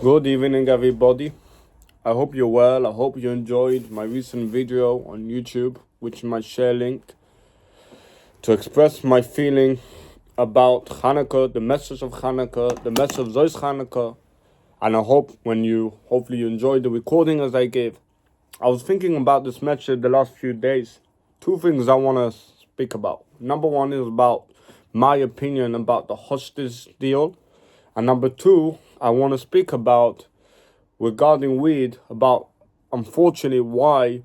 Good evening, everybody. I hope you're well. I hope you enjoyed my recent video on YouTube, which might share link to express my feeling about Hanukkah, the message of Hanukkah, the message of Zois Hanukkah, and I hope hopefully you enjoyed the recording as I gave. I was thinking about this message the last few days. Two things I want to speak about. Number one is about my opinion about the hostage deal, and number two, I want to speak about regarding weed, about unfortunately why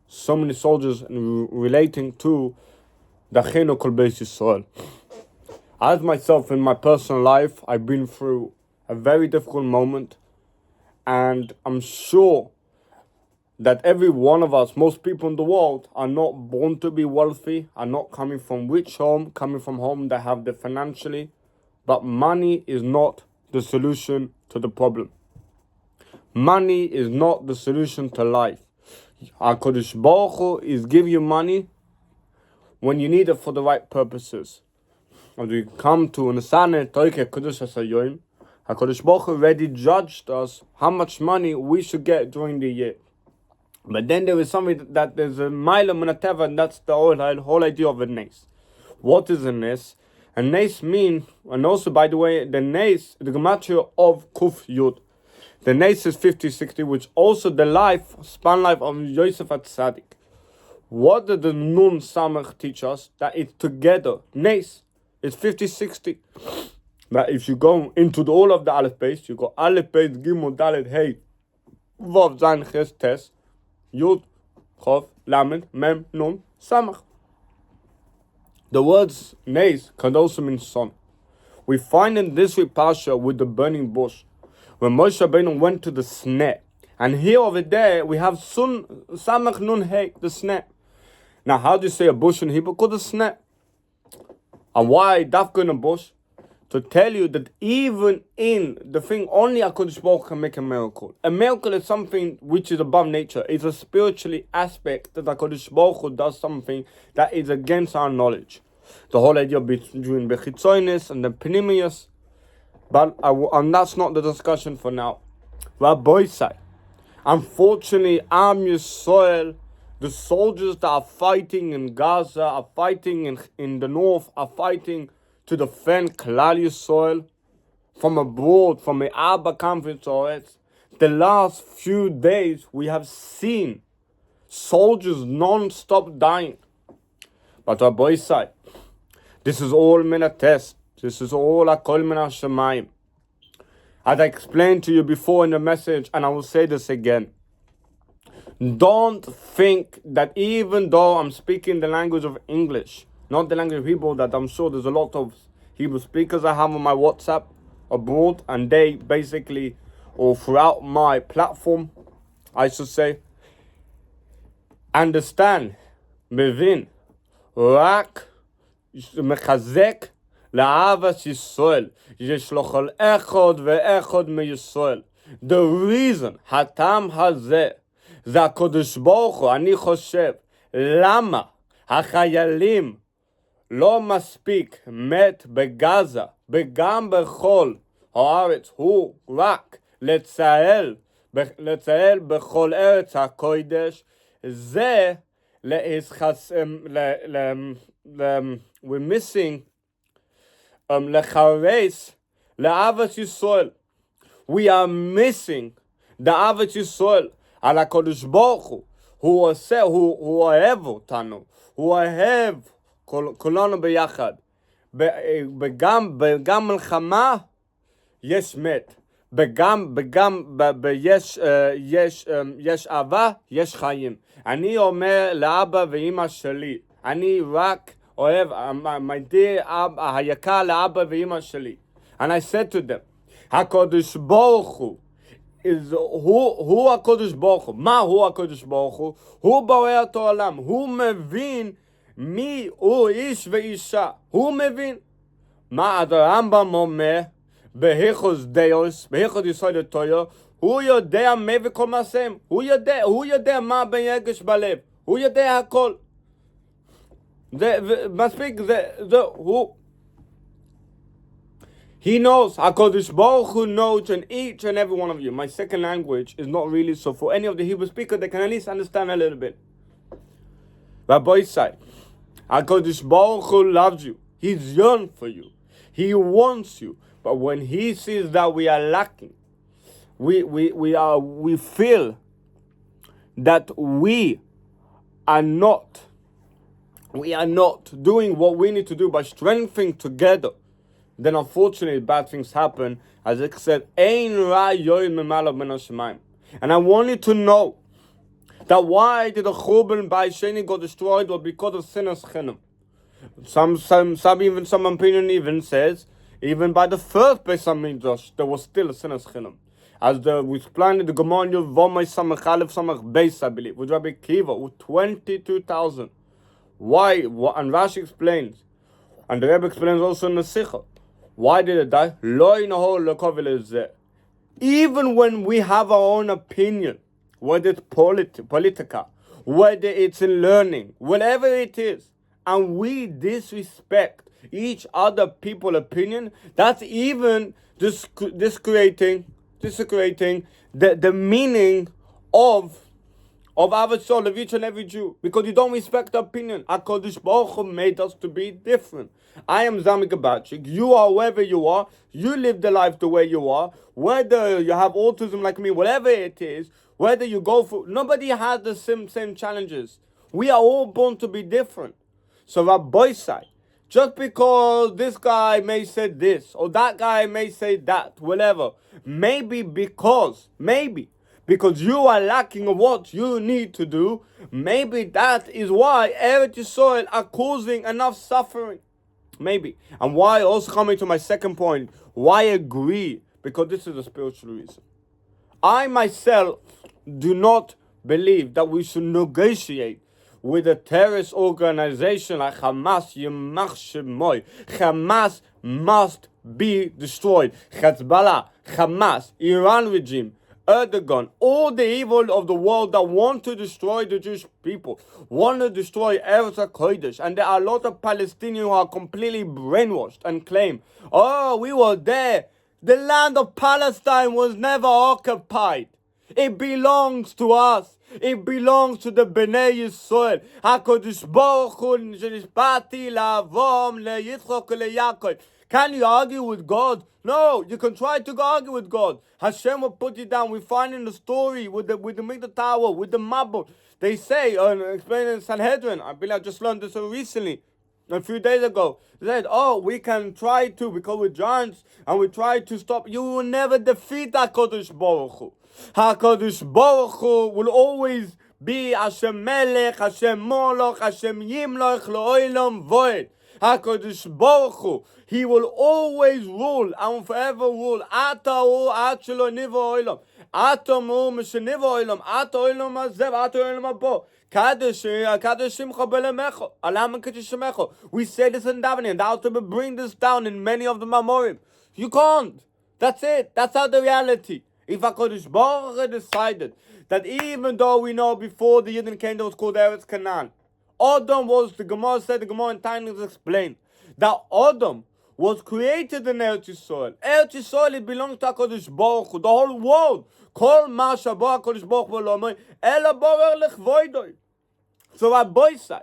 so many soldiers relating to the Achenu Kol Beis Yisrael. As myself in my personal life, I've been through a very difficult moment, and I'm sure that every one of us, most people in the world, are not born to be wealthy, are not coming from rich home, coming from home that have the financially, but money is not the solution to the problem. Money is not the solution to life. HaKadosh Baruch Hu is give you money when you need it for the right purposes. As we come to understand it, HaKadosh Baruch Hu already judged us how much money we should get during the year. But then there is something that there's a mile munateva, and that's the whole idea of a nes. What is a nes? A nes mean, and also by the way, the nes, the gematria of Kuf Yud. The nes is 50-60, which also the span life of Yosef HaTzadik. What did the Nun Samach teach us? That it's together. Nes is 50-60. But if you go into all of the Aleph Beis, you go Aleph Beis, Gimel, Dalet, Hey, Vav, Zayin, Ches, Tes, Yud, Chof, Lamed, Mem, Nun, Samach. The words Nes can also mean son. We find in this Pasha with the burning bush, when Moshe Rabbeinu went to the sneh. And here over there, we have Sun, Samach Nun Hey, the sneh. Now, how do you say a bush in Hebrew? Called a sneh. And why Dafka in a bush? To tell you that even in the thing, only HaKadosh Baruch Hu can make a miracle. A miracle is something which is above nature. It's a spiritually aspect that HaKadosh Baruch Hu does something that is against our knowledge. The whole idea between Bechitzonis and the Pnimius. But and that's not the discussion for now. Rabbi say, unfortunately, Am Yisrael, the soldiers that are fighting in Gaza, are fighting in the north, are fighting to defend Klal Yisrael from abroad, from the Abba conference. The last few days, we have seen soldiers non-stop dying. But Rabbi say, this is all min test. This is all Hakol min Hashemayim. As I explained to you before in the message, and I will say this again, don't think that even though I'm speaking the language of English, not the language of Hebrew, that I'm sure there's a lot of Hebrew speakers I have on my WhatsApp abroad, and they basically, or throughout my platform, I should say, understand, mevin, rak, mechazek, לאהבת ישראל, יש לו כל אחד ואחד מישראל. The reason, הטעם הזה, זה הקדוש ברוך הוא, אני חושב, למה החיילים לא מספיק מת בגזה, וגם בכל הארץ, הוא רק לצהל בכל ארץ הקודש, זה we're missing lechares le'avat Yisrael. We are missing the avat Yisrael על הקדוש ברוך הוא. הוא עושה, הוא אוהב אותנו. הוא אוהב כולנו ביחד. בגם מלחמה יש מת. יש אהבה, יש חיים. אני אומר לאבא ואמא שלי, אני רק אוהב, my dear היקר לאבא ואמא שלי. And I said to them, הקדוש ברוך הוא, הוא הקדוש ברוך הוא. מה הוא הקדוש ברוך הוא? הוא בורא את העולם. הוא מבין מי הוא איש ואישה. הוא מבין. מה הרמב"ם אומר? בהלכות דיוס, בהלכות יסוד התורה, הוא יודע מה וכל מעשיהם. הוא יודע מה ביגש בלב. הוא יודע הכל. זה מספיק, זה הוא. He knows, HaKadosh Baruch Hu knows in each and every one of you. My second language is not really, so for any of the Hebrew speakers, they can at least understand a little bit. Rabbi Isai, HaKadosh Baruch Hu loves you. He's yearning for you. He wants you. But when he sees that we are lacking, we feel that we are not doing what we need to do by strengthening together, then unfortunately bad things happen. As it said, Ein ra yoim memalav min hashemayim. And I want you to know that why did the Churban by Sheni got destroyed was because of sinners chinam. Some opinion even says, even by the first Beis Hamikdash, there was still a sinners chinam. As we explained in the Gemara Vomay Samach Aleph Samach Beis, I believe, with Rabbi Kiva, with 22,000. Why? And Rashi explains, and the Rebbe explains also in the Sikha, why did it die? Even when we have our own opinion, whether it's politica, whether it's in learning, whatever it is, and we disrespect each other people's opinion, that's even discreating the meaning of our soul, of each and every Jew, because you don't respect the opinion. HaKadosh Baruch Hu made us to be different. I am Zami Gabachik. You are wherever you are. You live the life the way you are. Whether you have autism like me, whatever it is, whether you go for... Nobody has the same challenges. We are all born to be different. So Rabbi Sai, just because this guy may say this, or that guy may say that, whatever, maybe because you are lacking of what you need to do, maybe that is why Eretz Yisrael are causing enough suffering. Maybe. And why, also coming to my second point, why agree? Because this is a spiritual reason. I myself do not believe that we should negotiate with a terrorist organization like Hamas. Hamas must be destroyed. Hezbollah, Hamas, Iran regime, Erdogan, all the evil of the world that want to destroy the Jewish people, want to destroy Eretz HaKodesh. And there are a lot of Palestinians who are completely brainwashed and claim, oh, we were there. The land of Palestine was never occupied. It belongs to us. It belongs to the Bnei Yisrael. HaKadosh Baruch Hu nishbati la'avom leYitzchok leYaakov. Can you argue with God? No, you can try to argue with God. Hashem will put you down. We find in the story with the Migdal Tower, with the Mabul. They say, explaining in Sanhedrin, I believe I just learned this recently, a few days ago. They said, oh, we can try to, because we're giants, and we try to stop. You will never defeat HaKadosh Baruch Hu. HaKadosh Baruch Hu will always be Hashem Melech, Hashem Moloch, Hashem Yimloch, Lo'olam Voed. HaKadosh Baruch Hu, He will always rule and forever rule. Ata hu ad shelo nivo olam. Ata mu meshenivo olam. Ata olam hazev, ata olam habo. Kadeshimcha belemecha. Alam kadeshimcha. We say this in davening, and the Alter will bring this down in many of the memorim. You can't. That's it. That's how the reality. If HaKadosh Baruch Hu decided that even though we know before the Yidden came, it was called Eretz Canaan, Adam was, the Gemara said, the Gemara in Tainis explained, that Adam was created in Eretz Yisrael. Eretz Yisrael, it belongs to HaKadosh Baruch Hu, the whole world. Kol ma shabo HaKadosh Baruch Hu l'omay, ela borer lechvoidoi. So Rabbi say,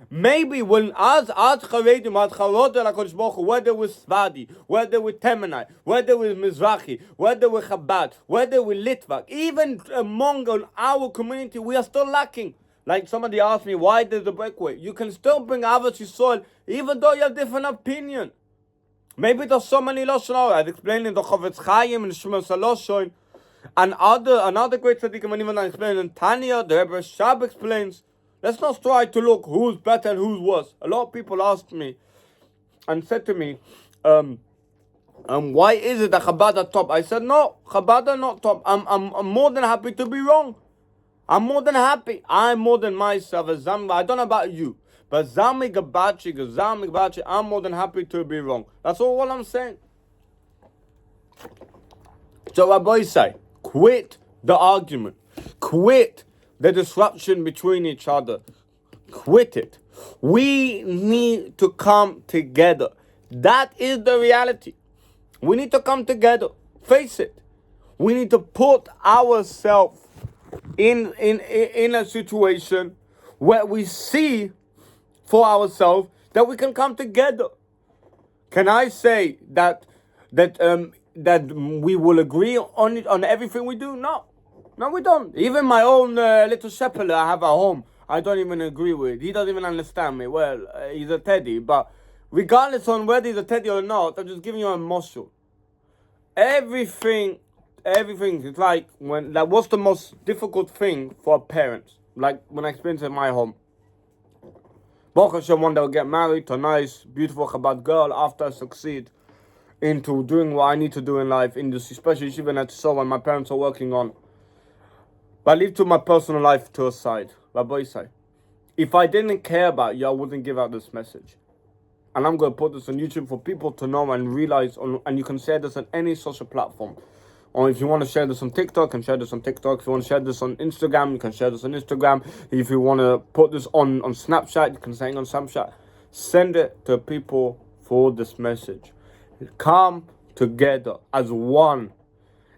maybe when as Charedim, as Charot el HaKadosh Baruch Hu, whether with Svadi, whether with Temanite, whether with Mizrahi, whether with Chabad, whether with Litvak, even among our community, we are still lacking. Like somebody asked me, why there's a breakaway? You can still bring Ahavas Yisrael, even though you have different opinion. Maybe there's so many Lashon Hara. I've explained in the Chavetz Chaim and the Shema Saloshon, and another great tzaddikim, and even I explained in Tanya, the Rebbe Shab explains. Let's not try to look who's better and who's worse. A lot of people asked me and said to me, why is it that Chabad are top? I said, no, Chabad are not top. I'm more than happy to be wrong. I'm more than happy. I'm more than myself. I don't know about you. But Zami Gabachi, I'm more than happy to be wrong. That's all I'm saying. So Rabbi say, quit the argument. Quit the disruption between each other. Quit it. We need to come together. That is the reality. We need to come together. Face it. We need to put ourselves in a situation where we see for ourselves that we can come together. Can I say that we will agree on everything we do? No, we don't. Even my own little shepherd I have at home, I don't even agree with. He doesn't even understand me. Well, he's a teddy, but regardless on whether he's a teddy or not, I'm just giving you a muscle. Everything. It's like what's the most difficult thing for parents? Like when I experienced it in my home. Baruch Hashem, one day I'll get married to a nice, beautiful Chabad girl after I succeed into doing what I need to do in life, in this, especially even at so my parents are working on. But I leave to my personal life to a side. Rabbi say, if I didn't care about you, I wouldn't give out this message. And I'm going to put this on YouTube for people to know and realize, and you can share this on any social platform. Or if you want to share this on TikTok, you can share this on TikTok. If you want to share this on Instagram, you can share this on Instagram. If you want to put this on Snapchat, you can say it on Snapchat. Send it to people for this message. Come together as one.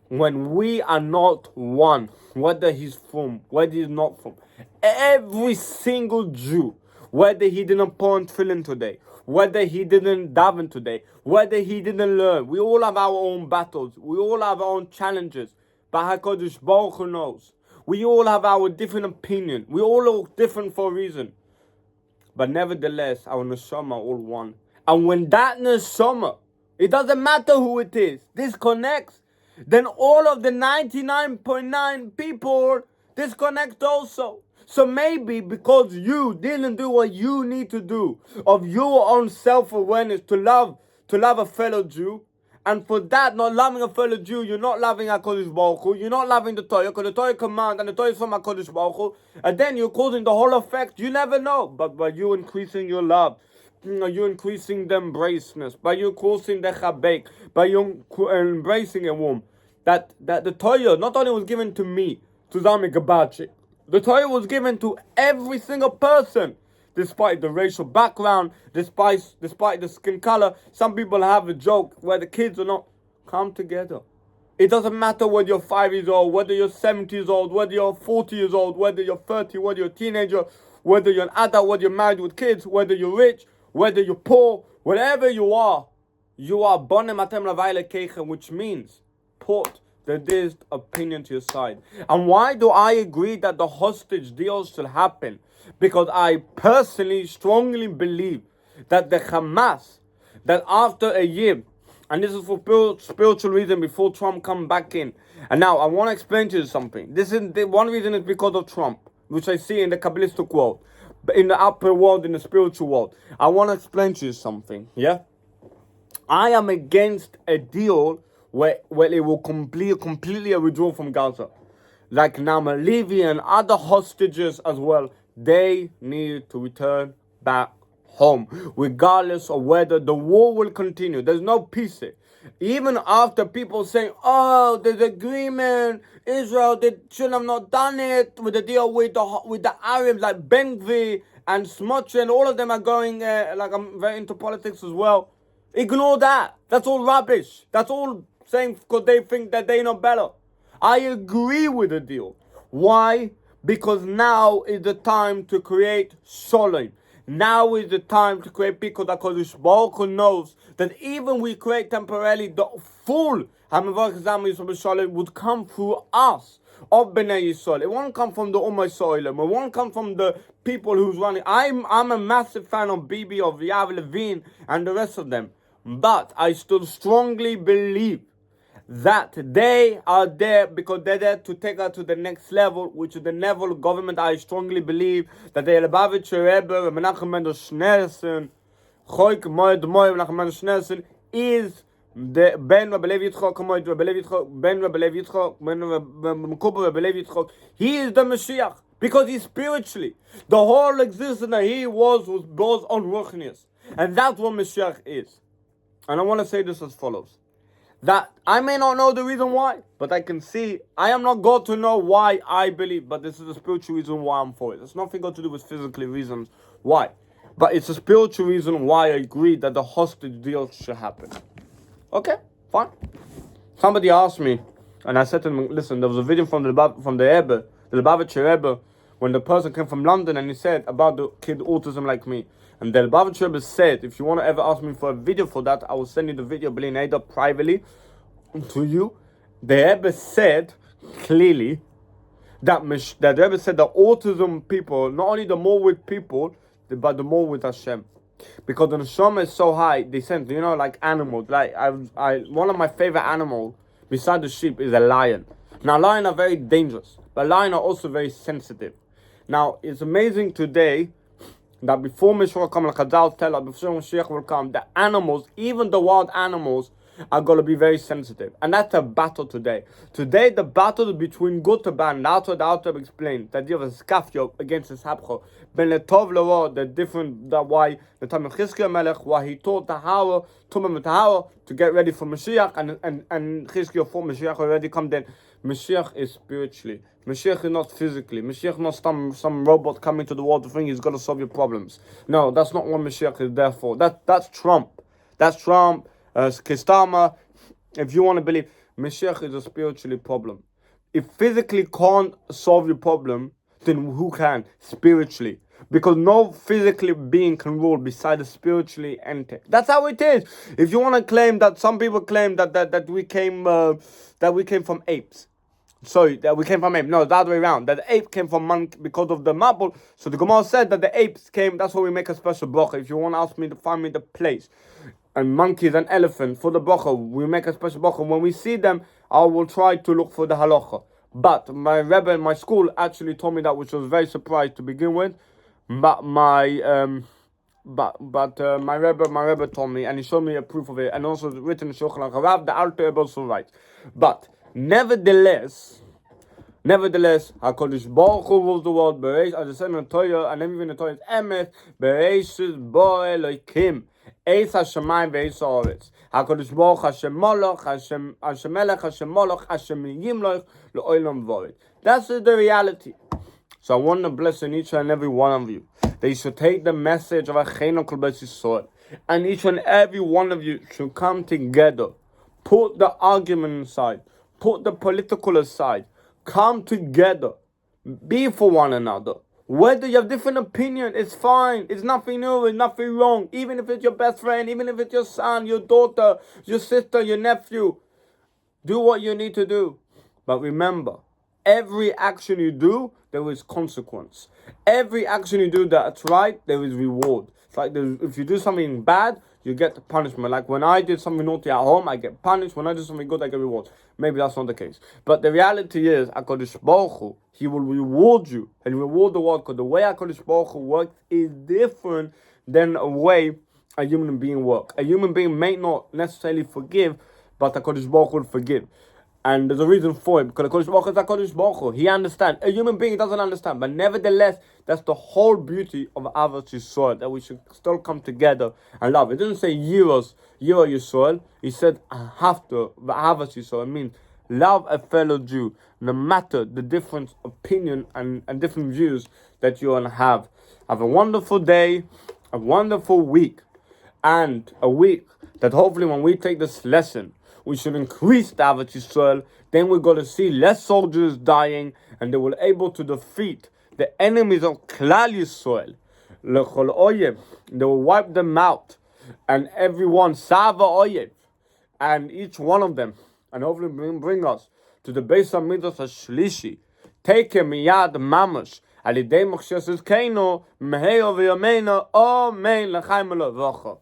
When we are not one, whether he's from, whether he's not from, every single Jew, whether he didn't put on tefillin today, whether he didn't daven today, whether he didn't learn, we all have our own battles. We all have our own challenges. But HaKadosh Baruch Hu knows. We all have our different opinion. We all look different for a reason. But nevertheless, our neshama all one. And when that neshama, it doesn't matter who it is, disconnects, then all of the 99.9 people disconnect also. So maybe because you didn't do what you need to do of your own self-awareness to love a fellow Jew, and for that not loving a fellow Jew, you're not loving HaKadosh Baruch Hu, you're not loving the Torah, because the Torah command and the Torah is from HaKadosh Baruch Hu, and then you're causing the whole effect. You never know. But by you increasing your love, you're increasing the embraceness, by you causing the chabek, by you embracing a womb, that the Torah not only was given to me, to Zami Gabachi, the Torah was given to every single person, despite the racial background, despite the skin color. Some people have a joke where the kids are not. Come together. It doesn't matter whether you're 5 years old, whether you're 70 years old, whether you're 40 years old, whether you're 30, whether you're a teenager, whether you're an adult, whether you're married with kids, whether you're rich, whether you're poor, whatever you are bonem atem lavai lekechem, which means put the disc opinion to your side. And why do I agree that the hostage deal should happen? Because I personally strongly believe that the Hamas, that after a year, and this is for spiritual reason before Trump come back in. And now I want to explain to you something. This is the one reason is because of Trump, which I see in the Kabbalistic world, but in the upper world, in the spiritual world. I want to explain to you something. Yeah, I am against a deal where it will completely a withdrawal from Gaza. Like Nama Levy and other hostages as well, they need to return back home, regardless of whether the war will continue. There's no peace here. Even after people saying, oh, there's agreement, Israel, they should have not done it with the deal with the Arabs, like Ben Gvir and Smotrich, and all of them are going, like I'm very into politics as well. Ignore that. That's all rubbish. That's all saying because they think that they know better. I agree with the deal. Why? Because now is the time to create shalom. Now is the time to create, because HaKadosh Baruch Hu knows that even we create temporarily, the full Hamavarach Zam Yisrael Shalom would come through us, of Bnei Yisrael. It won't come from the Ummah Yisrael. It won't come from the people who's running. I'm a massive fan of Bibi, of Yav Levine, and the rest of them. But I still strongly believe that they are there because they're there to take us to the next level, which is the level of government. I strongly believe that the Lubavitcher Rebbe, Menachem Mendel Schneerson, Choik Moed Menachem Mendel Schneerson, is the Ben Rabbi Levi Yitzchok, Moed Rabbi Levi Yitzchok, Ben Rabbi Levi Yitzchok, Ben Mekuba Rabbi Levi Yitzchok. He is the Mashiach because he spiritually, the whole existence that he was built on Ruchnius, and that's what Mashiach is. And I want to say this as follows. That I may not know the reason why, but I can see, I am not God to know why I believe, but this is a spiritual reason why I'm for it. It's nothing got to do with physical reasons why, but it's a spiritual reason why I agree that the hostage deal should happen. Okay, Fine. Somebody asked me, and I said to them, listen, there was a video from the Lubavitcher Rebbe, when the person came from London and he said about the kid autism like me. And the Lubavitcher Rebbe said, if you want to ever ask me for a video for that, I will send you the video, privately to you. The Rebbe said clearly that the Rebbe said that autism people, not only the more with people, but the more with Hashem. Because the neshama is so high, they send, like animals. Like one of my favorite animals, beside the sheep, is a lion. Now, lions are very dangerous, but lions are also very sensitive. Now, it's amazing today that before Mashiach will come, like Chazal tell us, before Mashiach will come, the animals, even the wild animals, are going to be very sensitive. And that's a battle today. Today, the battle is between good and bad. And that's what the author explained. That you have a skafio against the sabcho. Ben letov le'ro, the different, that why the time of Chizkiah Melech, why he taught Tahara, Tumah Tahara, to get ready for Mashiach, and Chizkiah thought Mashiach already come then. Mashiach is spiritually. Mashiach is not physically. Mashiach is not some robot coming to the world to think he's going to solve your problems. No, that's not what Mashiach is there for. That's Trump. That's Trump. Kistama, if you want to believe, Mashiach is a spiritually problem. If physically can't solve your problem, then who can? Spiritually. Because no physically being can rule beside the spiritually entity. That's how it is. If you want to claim that, some people claim that we came from apes. Sorry, that we came from ape. No, it's the other way around. That the ape came from monkey because of the marble. So the Gemara said that the apes came, that's why we make a special bracha. If you want to ask me to find me the place. And monkeys and elephant for the bracha, we make a special bracha. When we see them, I will try to look for the halacha. But my Rebbe in my school actually told me that, which was very surprised to begin with. But my Rebbe told me, and he showed me a proof of it, and also written in Shulchan Aruch, the Alter Rebbe also writes. But nevertheless, HaKadosh Baruch Hu rules the world. Bereish, as I said in the Torah, and even in the Torah, it's Emes. Bereishis bo Elokim. Eis Hashemayim ve'eis ha'aretz. HaKadosh Baruch Hashem Molech, Hashem Melech, Hashem Molech, Hashem Yimloch, Le'olam Vored. That's the reality. So I want to bless in each and every one of you that you should take the message of Acheinu Kol Beis Yisrael, and each and every one of you should come together. Put the argument aside. Put the political aside. Come together. Be for one another. Whether you have different opinion, it's fine. It's nothing new. It's nothing wrong. Even if it's your best friend, even if it's your son, your daughter, your sister, your nephew. Do what you need to do. But remember, every action you do, there is consequence. Every action you do that's right, there is reward. It's like if you do something bad, you get the punishment. Like when I did something naughty at home, I get punished. When I do something good, I get reward. Maybe that's not the case. But the reality is, HaKadosh Baruch Hu, He will reward you and reward the world. Because the way HaKadosh Baruch Hu works is different than the way a human being works. A human being may not necessarily forgive, but HaKadosh Baruch Hu will forgive. And there's a reason for it, because HaKadosh Baruch Hu is HaKadosh Baruch Hu. He understands. A human being doesn't understand. But nevertheless, that's the whole beauty of Ahavas Yisrael, that we should still come together and love. It doesn't say Yira Yisrael. He said Ahavta, Ahavas Yisrael. It means love a fellow Jew, no matter the different opinion and different views that you want to have. Have a wonderful day, a wonderful week, and a week that hopefully when we take this lesson, we should increase the Ahavas Yisrael. Then we're going to see less soldiers dying, and they were able to defeat the enemies of Klal Yisrael. Lechol Oyev, they will wipe them out, and everyone Sava Oyev, and each one of them, and hopefully bring us to the Beis Hamikdash Hashlishi. Take him miyad mamash. Alidei Moshe Tzidkeinu, Meheyo v'Yameinu, Amen l'chaim v'levacha.